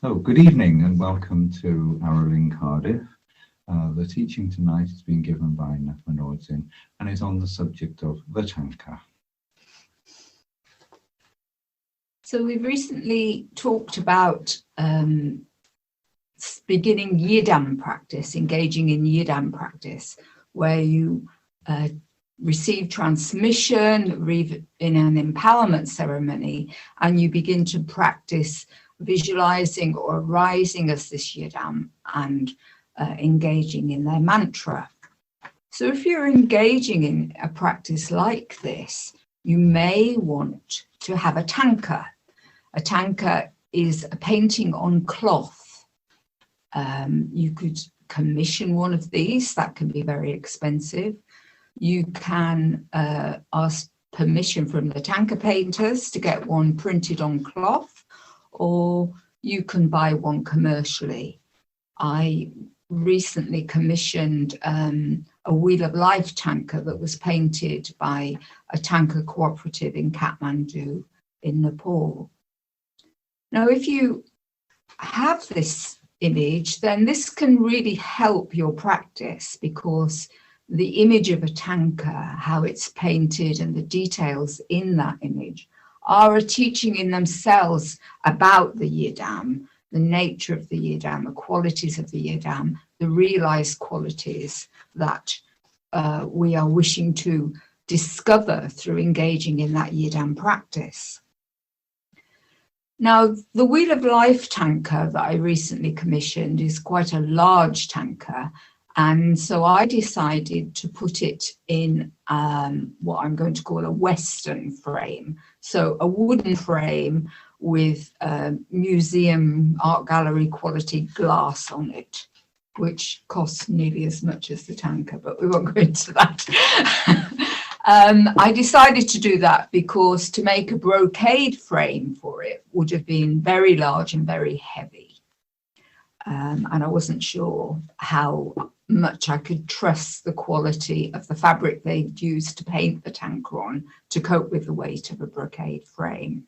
So, good evening and welcome to Aro Ling Cardiff. The teaching tonight has been given by Ngakma Nor'dzin and is on the subject of the thangka. So we've recently talked about beginning yidam practice, engaging in yidam practice, where you receive transmission in an empowerment ceremony, and you begin to practice visualizing or arising as this yidam and engaging in their mantra. So if you're engaging in a practice like this, you may want to have a thangka. A thangka is a painting on cloth. You could commission one of these. That can be very expensive. You can ask permission from the thangka painters to get one printed on cloth, or you can buy one commercially. I recently commissioned a Wheel of Life thangka that was painted by a thangka cooperative in Kathmandu in Nepal. Now, if you have this image, then this can really help your practice, because the image of a thangka, how it's painted and the details in that image are a teaching in themselves about the yidam, the nature of the yidam, the qualities of the yidam, the realized qualities that we are wishing to discover through engaging in that yidam practice. Now, the Wheel of Life thangka that I recently commissioned is quite a large thangka, and so I decided to put it in what I'm going to call a Western frame. So a wooden frame with museum art gallery quality glass on it, which costs nearly as much as the thangka, but we won't go into that. I decided to do that because to make a brocade frame for it would have been very large and very heavy. And I wasn't sure how much I could trust the quality of the fabric they'd used to paint the thangka on to cope with the weight of a brocade frame.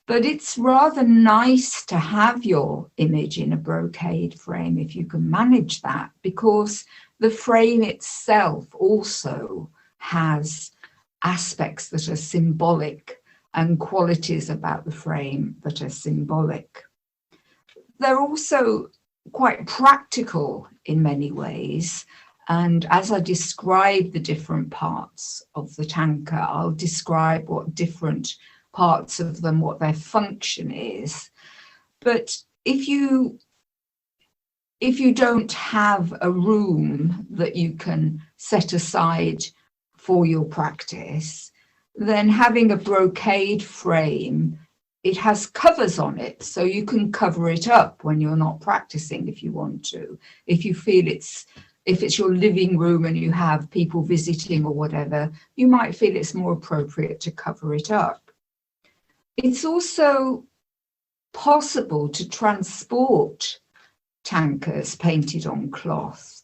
But it's rather nice to have your image in a brocade frame if you can manage that, because the frame itself also has aspects that are symbolic and qualities about the frame that are symbolic. They're also quite practical in many ways. And as I describe the different parts of the thangka, I'll describe what different parts of them, what their function is. But if you don't have a room that you can set aside for your practice, then having a brocade frame, it has covers on it, so you can cover it up when you're not practicing if you want to. If you feel if it's your living room and you have people visiting or whatever, you might feel it's more appropriate to cover it up. It's also possible to transport thangkas painted on cloth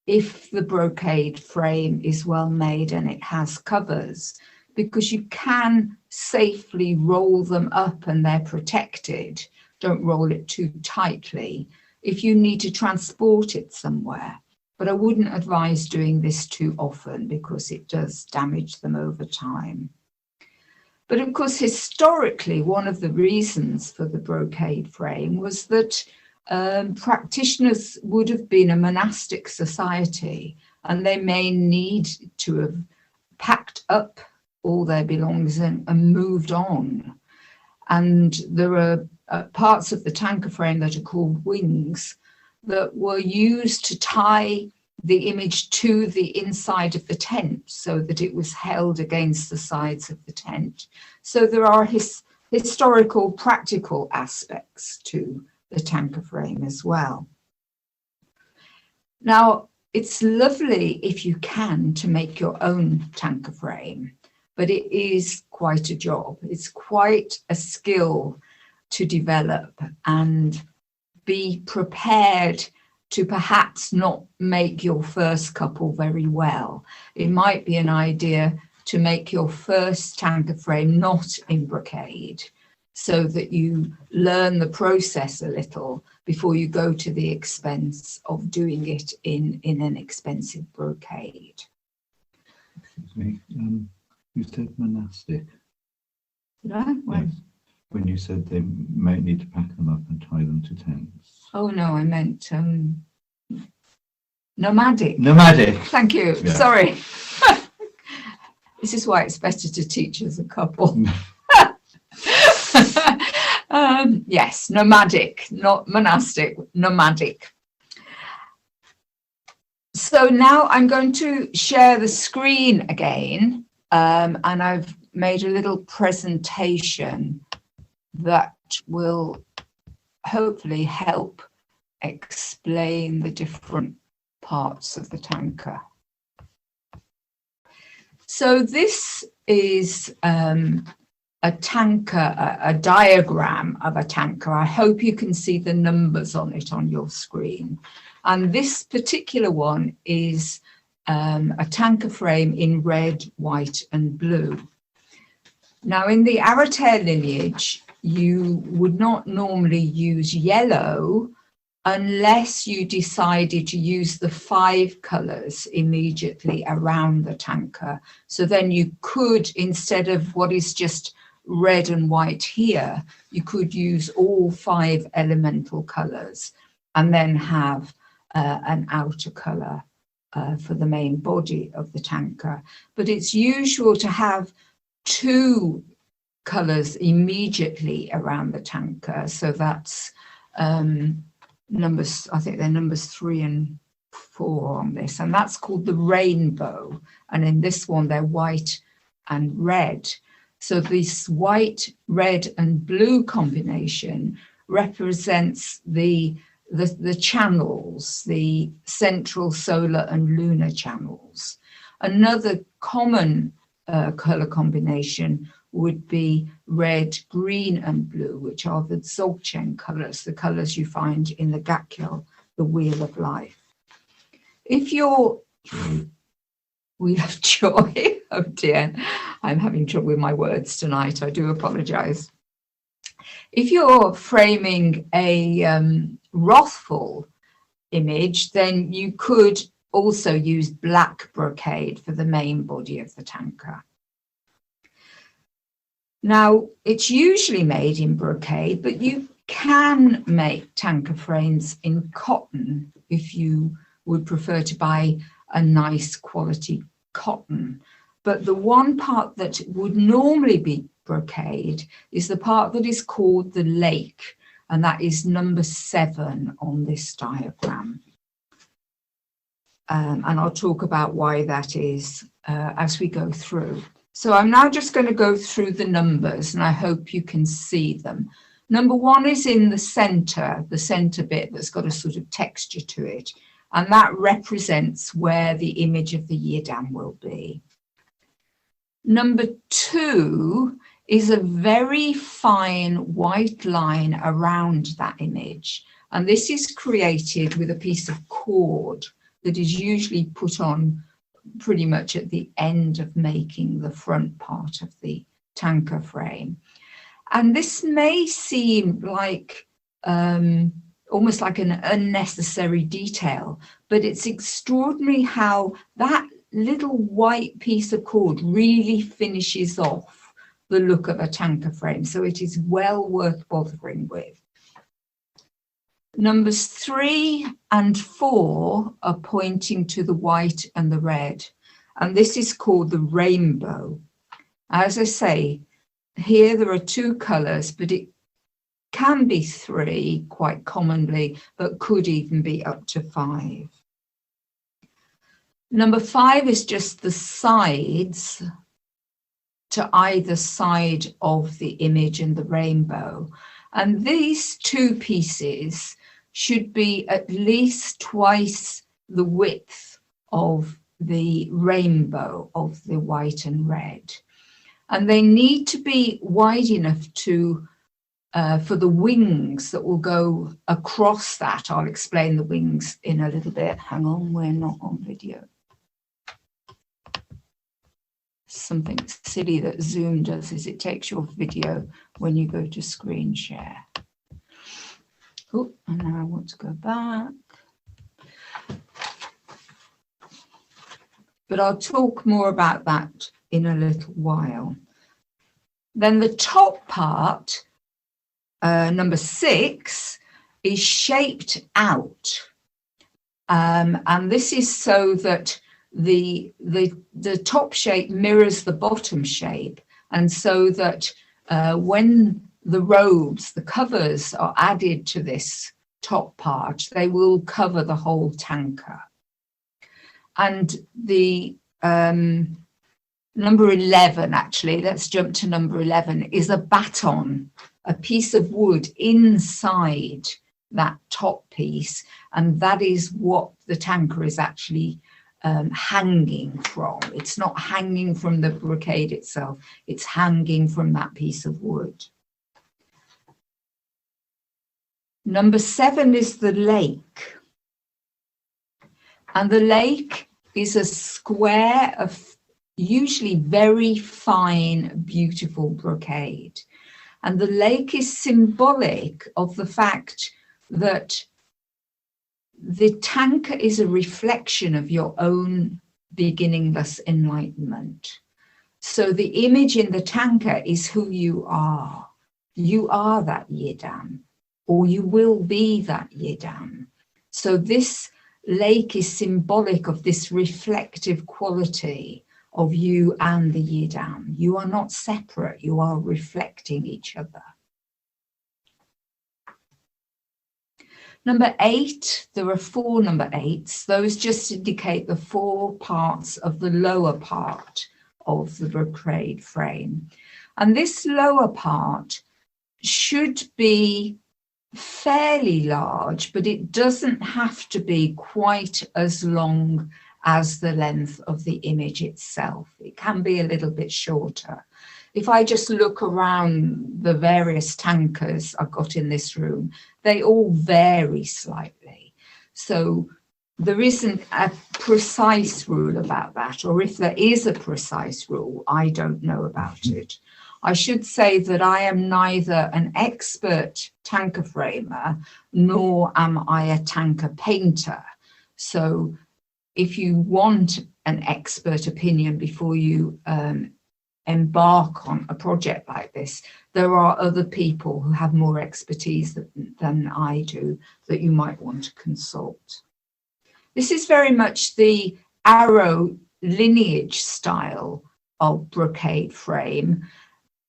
if the brocade frame is well made and it has covers, because you can safely roll them up and they're protected. Don't roll it too tightly if you need to transport it somewhere. But I wouldn't advise doing this too often because it does damage them over time. But of course, historically, one of the reasons for the brocade frame was that practitioners would have been a monastic society, and they may need to have packed up all their belongings and moved on. And there are parts of the thangka frame that are called wings that were used to tie the image to the inside of the tent so that it was held against the sides of the tent. So there are historical, practical aspects to the thangka frame as well. Now, it's lovely if you can to make your own thangka frame, but it is quite a job. It's quite a skill to develop, and be prepared to perhaps not make your first couple very well. It might be an idea to make your first thangka frame not in brocade, so that you learn the process a little before you go to the expense of doing it in an expensive brocade. Excuse me, you said monastic. Did I? Yes. When you said they might need to pack them up and tie them to tents. Oh no, I meant nomadic. Nomadic. Thank you. Yeah. Sorry. This is why it's better to teach as a couple. Yes, nomadic, not monastic, nomadic. So now I'm going to share the screen again, and I've made a little presentation that will hopefully help explain the different parts of the thangka. So this is a thangka, a diagram of a thangka. I hope you can see the numbers on it on your screen. And this particular one is a thangka frame in red, white and blue. Now in the Aro lineage, you would not normally use yellow unless you decided to use the 5 colours immediately around the thangka. So then you could, instead of what is just red and white here, you could use all 5 elemental colours and then have an outer colour for the main body of the thangka. But it's usual to have 2 colours immediately around the thangka. So that's numbers, I think they're numbers 3 and 4 on this, and that's called the rainbow. And in this one, they're white and red. So this white, red and blue combination represents the channels, the central, solar and lunar channels. Another common color combination would be red, green and blue, which are the Dzogchen colors, the colors you find in the Gakyel, the Wheel of Life. If you're, we have joy, oh dear, I'm having trouble with my words tonight, I do apologize. If you're framing a wrathful image, then you could also use black brocade for the main body of the thangka. Now, it's usually made in brocade, but you can make thangka frames in cotton if you would prefer to buy a nice quality cotton. But the one part that would normally be brocade is the part that is called the lake, and that is number 7 on this diagram. And I'll talk about why that is as we go through. So I'm now just going to go through the numbers, and I hope you can see them. Number 1 is in the center bit that's got a sort of texture to it, and that represents where the image of the yidam will be. Number 2 is a very fine white line around that image, and this is created with a piece of cord that is usually put on pretty much at the end of making the front part of the thangka frame. And this may seem like almost like an unnecessary detail, but it's extraordinary how that little white piece of cord really finishes off the look of a thangka frame. So it is well worth bothering with. Numbers 3 and 4 are pointing to the white and the red, and this is called the rainbow. As I say, here there are 2 colors, but it can be 3 quite commonly, but could even be up to 5. Number 5 is just the sides to either side of the image and the rainbow. And these 2 pieces should be at least twice the width of the rainbow of the white and red. And they need to be wide enough to for the wings that will go across that. I'll explain the wings in a little bit. Hang on, we're not on video. something silly that Zoom does is it takes your video when you go to screen share. Oh, and now I want to go back. But I'll talk more about that in a little while. Then the top part, number 6, is shaped out. And this is so that the top shape mirrors the bottom shape, and so that when the robes, the covers are added to this top part, they will cover the whole thangka. And the number 11, actually, let's jump to number 11, is a baton, a piece of wood inside that top piece, and that is what the thangka is actually hanging from. It's not hanging from the brocade itself, it's hanging from that piece of wood. Number 7 is the lake. And the lake is a square of usually very fine, beautiful brocade. And the lake is symbolic of the fact that the thangka is a reflection of your own beginningless enlightenment. So the image in the thangka is who you are. You are that yidam, or you will be that yidam. So this lake is symbolic of this reflective quality of you and the yidam. You are not separate, you are reflecting each other. Number 8, there are 4 number 8s. Those just indicate the 4 parts of the lower part of the brocade frame. And this lower part should be fairly large, but it doesn't have to be quite as long as the length of the image itself. It can be a little bit shorter. If I just look around the various thangkas I've got in this room, they all vary slightly. So there isn't a precise rule about that, or if there is a precise rule, I don't know about it. I should say that I am neither an expert thangka framer, nor am I a thangka painter. So if you want an expert opinion before you embark on a project like this, there are other people who have more expertise than I do that you might want to consult. This is very much the Aro lineage style of brocade frame,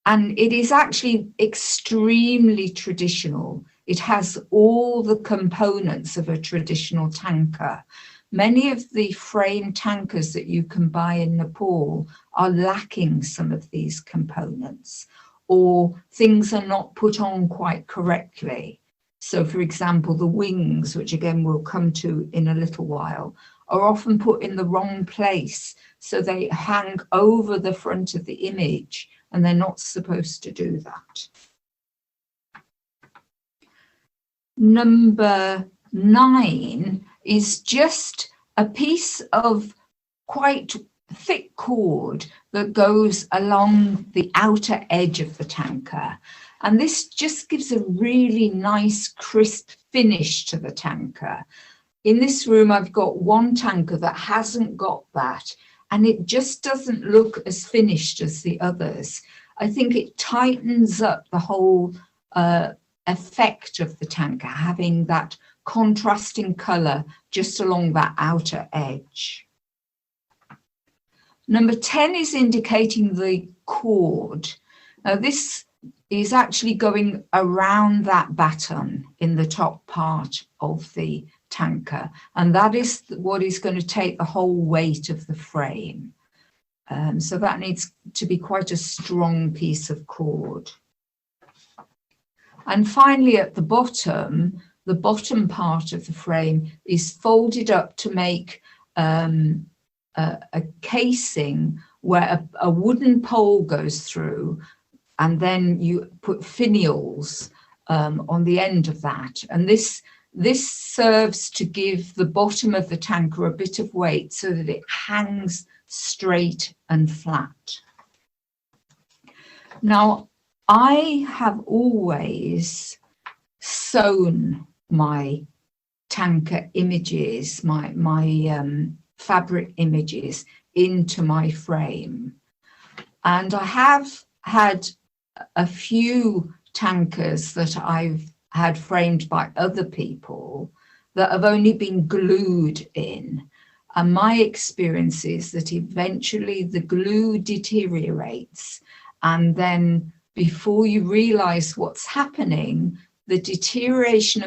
and it is actually extremely traditional. It has all the components of a traditional thangka. Many of the frame thangkas that you can buy in Nepal are lacking some of these components, or things are not put on quite correctly. So, for example, the wings, which again we'll come to in a little while, are often put in the wrong place. So they hang over the front of the image, and they're not supposed to do that. Number 9 is just a piece of quite thick cord that goes along the outer edge of the thangka. And this just gives a really nice crisp finish to the thangka. In this room, I've got one thangka that hasn't got that, and it just doesn't look as finished as the others. I think it tightens up the whole effect of the thangka, having that contrasting colour just along that outer edge. Number 10 is indicating the cord. Now this is actually going around that baton in the top part of the thangka, and that is what is going to take the whole weight of the frame. So that needs to be quite a strong piece of cord. And finally at the bottom part of the frame is folded up to make a casing where a wooden pole goes through, and then you put finials on the end of that. And this serves to give the bottom of the thangka a bit of weight so that it hangs straight and flat. Now, I have always sewn my thangka images, my fabric images into my frame. And I have had a few thangkas that I've had framed by other people that have only been glued in. And my experience is that eventually the glue deteriorates, and then before you realize what's happening, the deterioration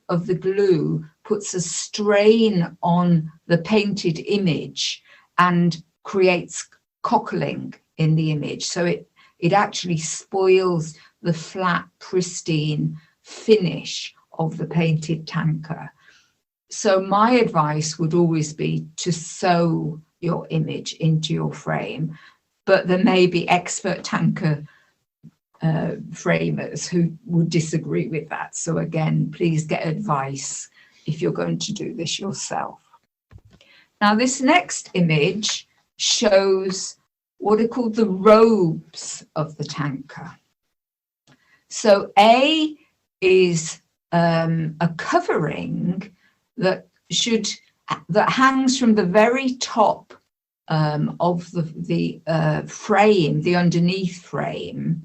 of the glue puts a strain on the painted image and creates cockling in the image. So it actually spoils the flat, pristine finish of the painted thangka. So my advice would always be to sew your image into your frame, but there may be expert thangka framers who would disagree with that. So again, please get advice if you're going to do this yourself. Now, this next image shows what are called the robes of the thangka. So A is a covering that hangs from the very top of the frame, the underneath frame,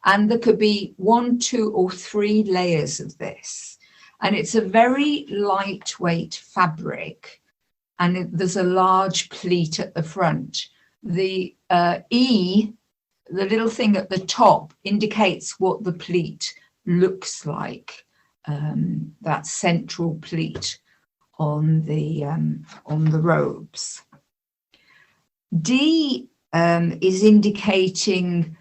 and there could be 1, 2, or 3 layers of this. And it's a very lightweight fabric, and there's a large pleat at the front. The E, the little thing at the top, indicates what the pleat looks like, that central pleat on the robes. D is indicating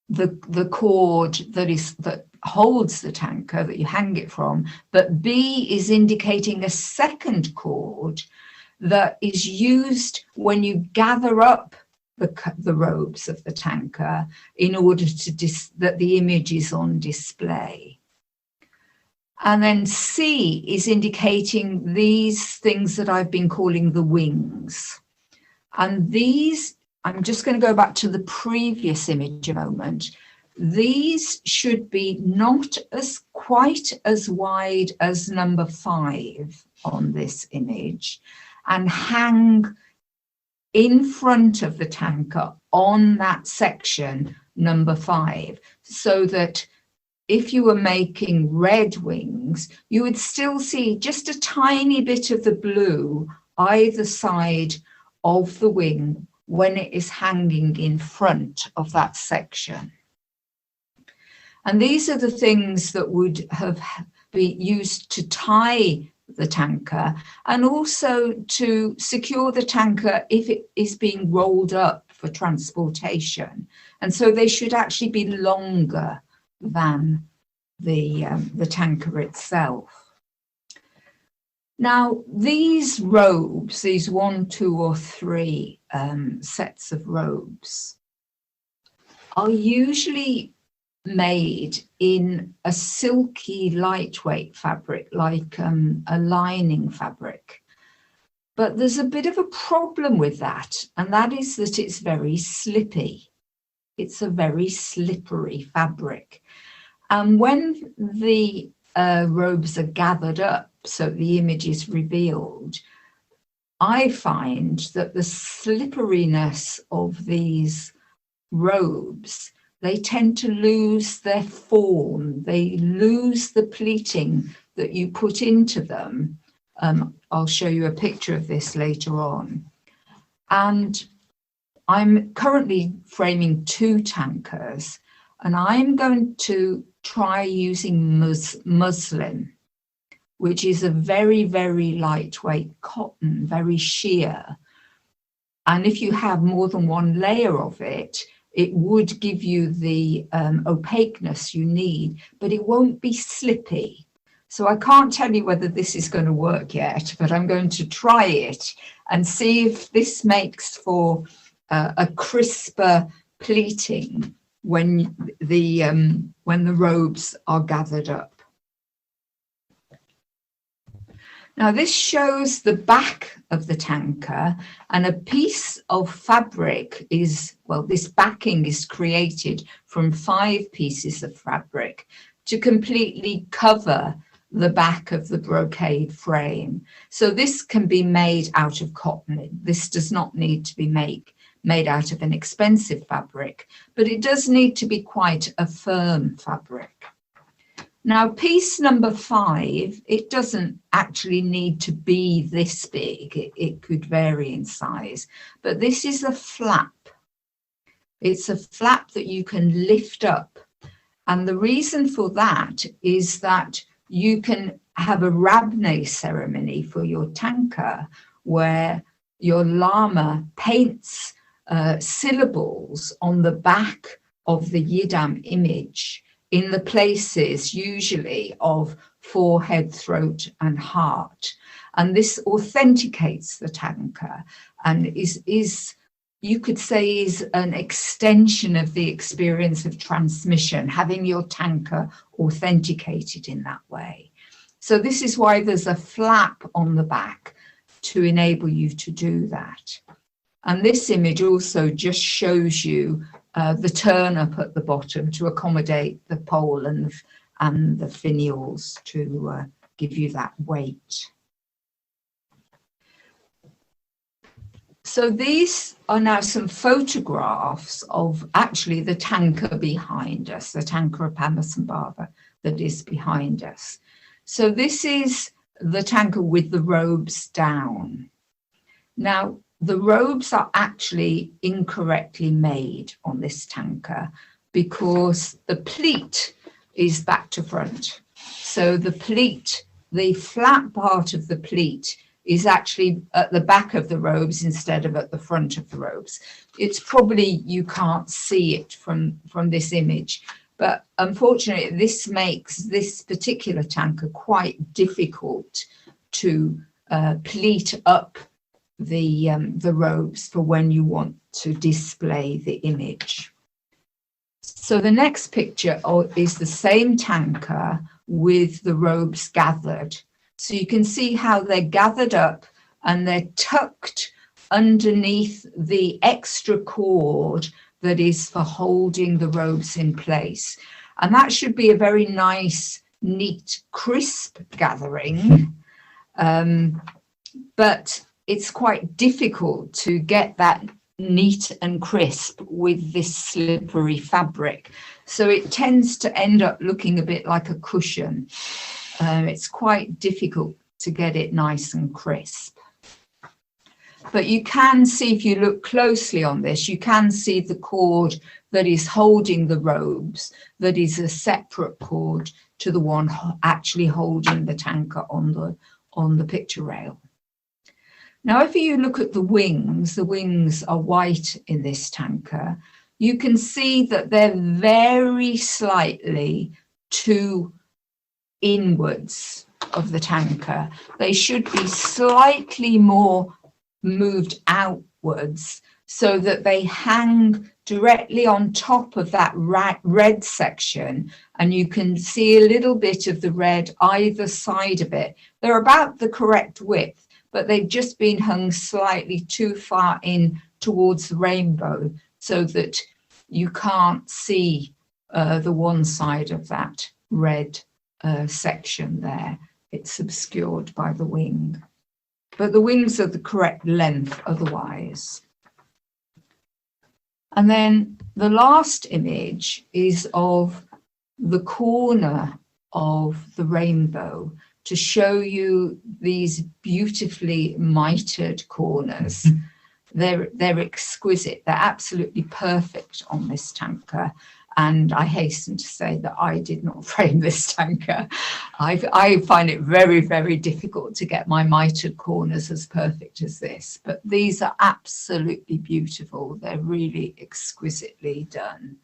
the cord that holds the thangka that you hang it from, but B is indicating a second cord that is used when you gather up the robes of the thangka in order that the image is on display. And then C is indicating these things that I've been calling the wings. And these, I'm just going to go back to the previous image a moment. These should be not quite as wide as number 5 on this image, and hang in front of the thangka on that section number 5, so that if you were making red wings, you would still see just a tiny bit of the blue either side of the wing when it is hanging in front of that section. And these are the things that would have been used to tie the thangka, and also to secure the thangka if it is being rolled up for transportation. And so they should actually be longer than the thangka itself. Now, these robes, these 1, 2, or 3 sets of robes, are usually made in a silky, lightweight fabric, like a lining fabric. But there's a bit of a problem with that, and that is that it's very slippy. It's a very slippery fabric. And when the robes are gathered up, so the image is revealed, I find that the slipperiness of these robes, they tend to lose their form. They lose the pleating that you put into them. I'll show you a picture of this later on. And I'm currently framing 2 thangkas, and I'm going to try using muslin, which is a very, very lightweight cotton, very sheer. And if you have more than 1 layer of it, it would give you the opaqueness you need, but it won't be slippy. So I can't tell you whether this is going to work yet, but I'm going to try it and see if this makes for a crisper pleating when the robes are gathered up. Now this shows the back of the thangka, and a piece of fabric is, well, this backing is created from 5 pieces of fabric to completely cover the back of the brocade frame. So this can be made out of cotton. This does not need to be made out of an expensive fabric, but it does need to be quite a firm fabric. Now, piece number 5, it doesn't actually need to be this big. It could vary in size, but this is a flap. It's a flap that you can lift up. And the reason for that is that you can have a rabne ceremony for your thangka, where your lama paints syllables on the back of the yidam image in the places usually of forehead, throat and heart. And this authenticates the thangka and is you could say is an extension of the experience of transmission, having your thangka authenticated in that way. So this is why there's a flap on the back to enable you to do that. And this image also just shows you the turn up at the bottom to accommodate the pole and the finials to give you that weight. So these are now some photographs of actually the thangka behind us, the thangka Pamasambhava that is behind us. So this is the thangka with the robes down. Now, the robes are actually incorrectly made on this thangka because the pleat is back to front. So the pleat, the flat part of the pleat, is actually at the back of the robes instead of at the front of the robes. It's probably, you can't see it from this image, but unfortunately this makes this particular thangka quite difficult to pleat up the robes for when you want to display the image. So the next picture is the same thangka with the robes gathered. So you can see how they're gathered up and they're tucked underneath the extra cord that is for holding the robes in place. And that should be a very nice, neat, crisp gathering. But it's quite difficult to get that neat and crisp with this slippery fabric. So it tends to end up looking a bit like a cushion. It's quite difficult to get it nice and crisp. But you can see, if you look closely on this, you can see the cord that is holding the robes, that is a separate cord to the one actually holding the thangka on the picture rail. Now, if you look at the wings are white in this thangka. You can see that they're very slightly to inwards of the thangka. They should be slightly more moved outwards so that they hang directly on top of that red section, and you can see a little bit of the red either side of it. They're about the correct width, but they've just been hung slightly too far in towards the rainbow so that you can't see the one side of that red section there. It's obscured by the wing. But the wings are the correct length otherwise. And then the last image is of the corner of the rainbow to show you these beautifully mitered corners. They're exquisite. They're absolutely perfect on this thangka. And I hasten to say that I did not frame this thangka. I find it very, very difficult to get my mitered corners as perfect as this. But these are absolutely beautiful. They're really exquisitely done.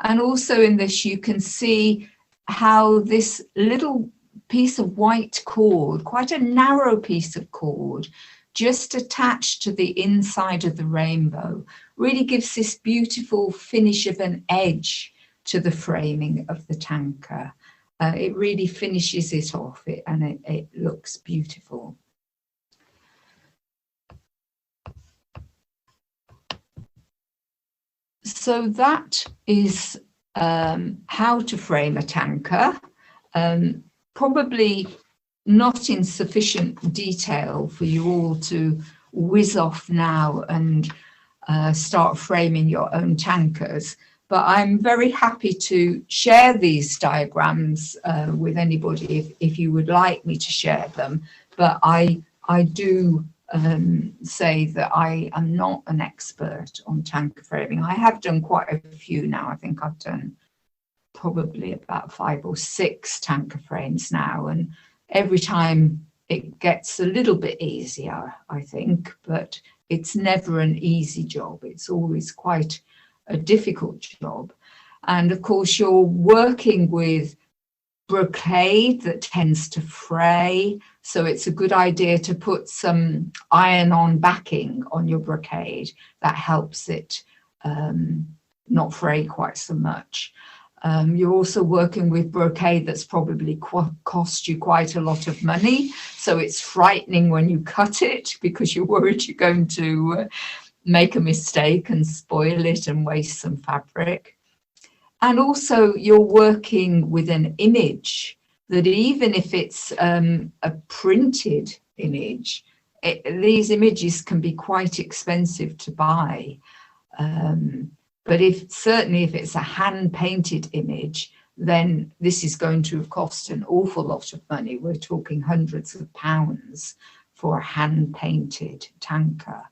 And also in this, you can see how this little piece of white cord, quite a narrow piece of cord, just attached to the inside of the rainbow, really gives this beautiful finish of an edge to the framing of the thangka. It really finishes it off, and it looks beautiful. So that is how to frame a thangka. Probably not in sufficient detail for you all to whiz off now and start framing your own thangkas, but I'm very happy to share these diagrams with anybody if you would like me to share them. But I do say that I am not an expert on thangka framing. I have done quite a few now. I think I've done probably about 5 or 6 thangka frames now, and every time it gets a little bit easier, I think, but it's never an easy job. It's always quite a difficult job. And of course, you're working with brocade that tends to fray, so it's a good idea to put some iron-on backing on your brocade. That helps it not fray quite so much. You're also working with brocade that's probably cost you quite a lot of money, so it's frightening when you cut it because you're worried you're going to make a mistake and spoil it and waste some fabric. And also you're working with an image that, even if it's a printed image, these images can be quite expensive to buy. But certainly if it's a hand-painted image, then this is going to have cost an awful lot of money. We're talking hundreds of pounds for a hand-painted thangka.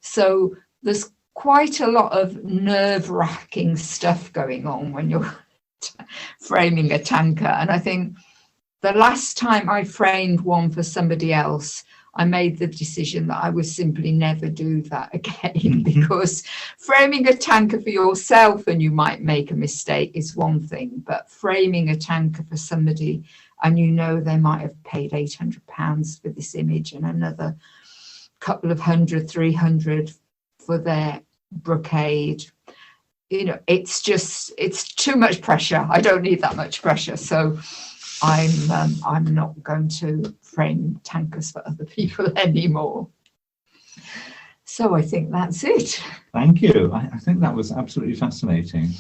So there's quite a lot of nerve-wracking stuff going on when you're framing a thangka. And I think the last time I framed one for somebody else, I made the decision that I would simply never do that again, because framing a thangka for yourself and you might make a mistake is one thing, but framing a thangka for somebody and you know they might have paid £800 for this image and another couple of hundred, 300 for their brocade, you know, it's too much pressure. I don't need that much pressure. So I'm not going to frame thangkas for other people anymore. So I think that's it. Thank you. I think that was absolutely fascinating.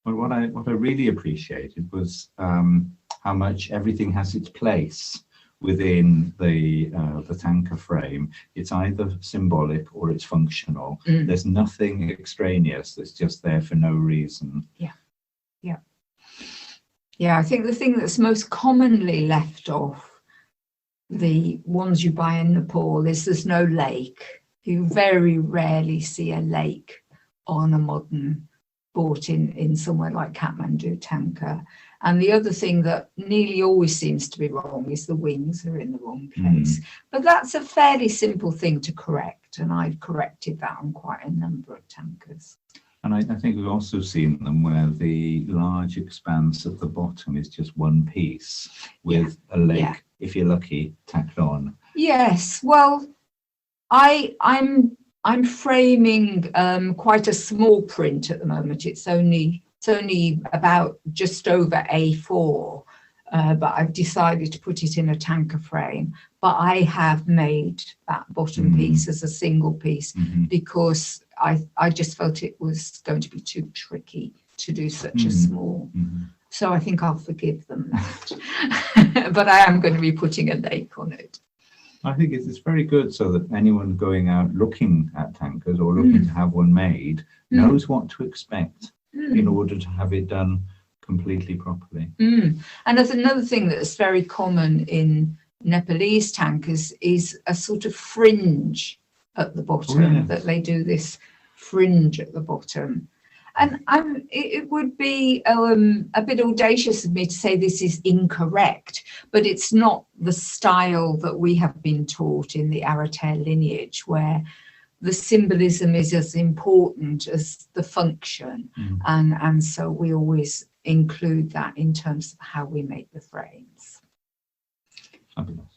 But what I really appreciated was how much everything has its place within the thangka frame. It's either symbolic or it's functional. There's nothing extraneous that's just there for no reason. Yeah, I think the thing that's most commonly left off the ones you buy in Nepal is there's no lake. You very rarely see a lake on a modern bought in somewhere like Kathmandu thangka. And the other thing that nearly always seems to be wrong is the wings are in the wrong place. But that's a fairly simple thing to correct, and I've corrected that on quite a number of thangkas. And I think we've also seen them where the large expanse at the bottom is just one piece with a leg, if you're lucky, tacked on. Yes, well, I'm framing quite a small print at the moment. It's only about just over A4, but I've decided to put it in a thangka frame. But I have made that bottom piece as a single piece because I just felt it was going to be too tricky to do such a small. So I think I'll forgive them that. But I am going to be putting a lake on it. I think it's very good so that anyone going out looking at thangkas or looking to have one made knows what to expect in order to have it done completely properly. And there's another thing that's very common in Nepalese thangkas is a sort of fringe at the bottom, that they do this fringe at the bottom. And it would be a bit audacious of me to say this is incorrect, but it's not the style that we have been taught in the Aratel lineage, where the symbolism is as important as the function. And so we always include that in terms of how we make the frames. Fabulous.